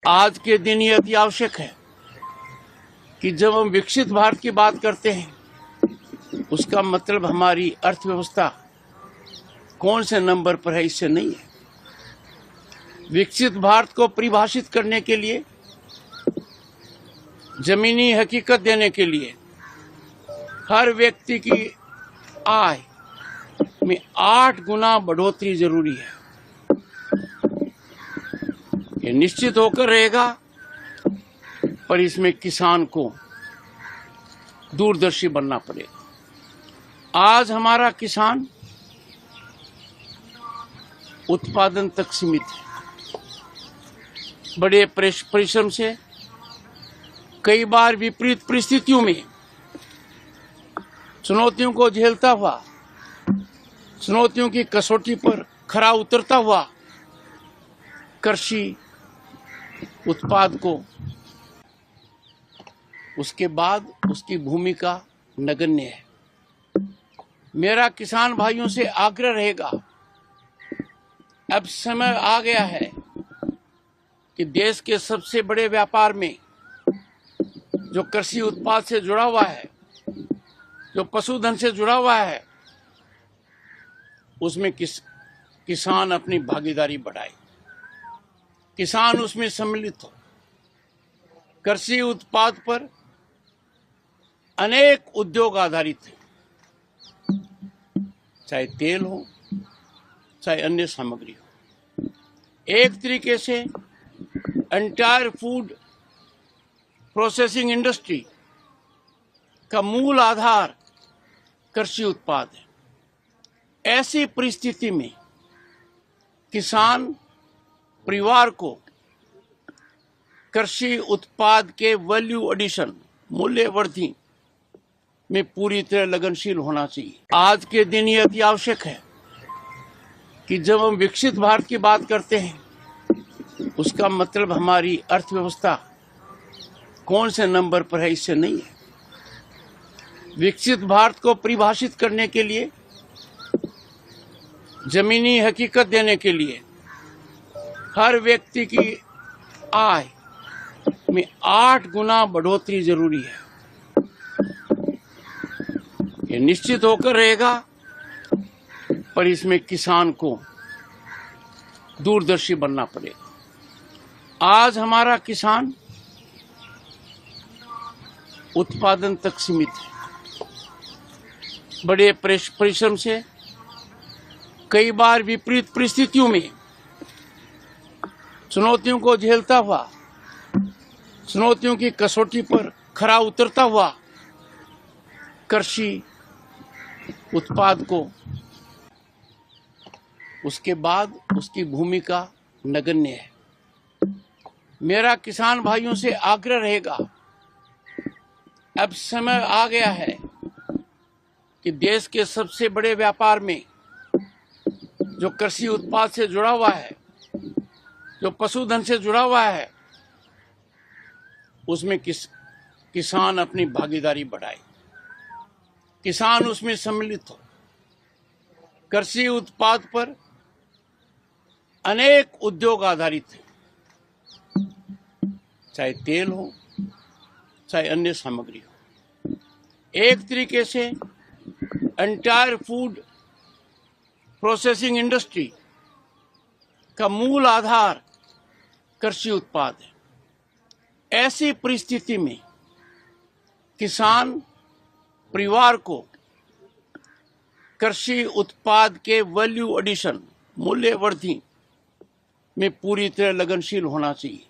आज के दिन ये अति आवश्यक है कि जब हम विकसित भारत की बात करते हैं उसका मतलब हमारी अर्थव्यवस्था कौन से नंबर पर है इससे नहीं है। विकसित भारत को परिभाषित करने के लिए, जमीनी हकीकत देने के लिए हर व्यक्ति की आय में 8 गुना बढ़ोतरी जरूरी है। ये निश्चित होकर रहेगा, पर इसमें किसान को दूरदर्शी बनना पड़ेगा। आज हमारा किसान उत्पादन तक सीमित है। बड़े परिश्रम से कई बार विपरीत परिस्थितियों में चुनौतियों को झेलता हुआ, चुनौतियों की कसौटी पर खरा उतरता हुआ कृषि उत्पाद को, उसके बाद उसकी भूमिका नगण्य है। मेरा किसान भाइयों से आग्रह रहेगा, अब समय आ गया है कि देश के सबसे बड़े व्यापार में जो कृषि उत्पाद से जुड़ा हुआ है, जो पशुधन से जुड़ा हुआ है, उसमें किसान अपनी भागीदारी बढ़ाए, किसान उसमें सम्मिलित हो। कृषि उत्पाद पर अनेक उद्योग आधारित हैं, चाहे तेल हो, चाहे अन्य सामग्री हो। एक तरीके से एंटायर फूड प्रोसेसिंग इंडस्ट्री का मूल आधार कृषि उत्पाद है। ऐसी परिस्थिति में किसान परिवार को कृषि उत्पाद के वैल्यू एडिशन, मूल्य वृद्धि में पूरी तरह लगनशील होना चाहिए। आज के दिन ये अति आवश्यक है कि जब हम विकसित भारत की बात करते हैं उसका मतलब हमारी अर्थव्यवस्था कौन से नंबर पर है इससे नहीं है। विकसित भारत को परिभाषित करने के लिए, जमीनी हकीकत देने के लिए हर व्यक्ति की आय में 8 गुना बढ़ोतरी जरूरी है। ये निश्चित होकर रहेगा, पर इसमें किसान को दूरदर्शी बनना पड़ेगा। आज हमारा किसान उत्पादन तक सीमित है। बड़े परिश्रम से कई बार विपरीत परिस्थितियों में चुनौतियों को झेलता हुआ, चुनौतियों की कसौटी पर खरा उतरता हुआ कृषि उत्पाद को, उसके बाद उसकी भूमिका नगण्य है। मेरा किसान भाइयों से आग्रह रहेगा, अब समय आ गया है कि देश के सबसे बड़े व्यापार में जो कृषि उत्पाद से जुड़ा हुआ है, जो पशुधन से जुड़ा हुआ है, उसमें किसान अपनी भागीदारी बढ़ाए, किसान उसमें सम्मिलित हो। कृषि उत्पाद पर अनेक उद्योग आधारित हैं, चाहे तेल हो, चाहे अन्य सामग्री हो। एक तरीके से एंटायर फूड प्रोसेसिंग इंडस्ट्री का मूल आधार कृषि उत्पाद है। ऐसी परिस्थिति में किसान परिवार को कृषि उत्पाद के वैल्यू एडिशन, मूल्य वृद्धि में पूरी तरह लगनशील होना चाहिए।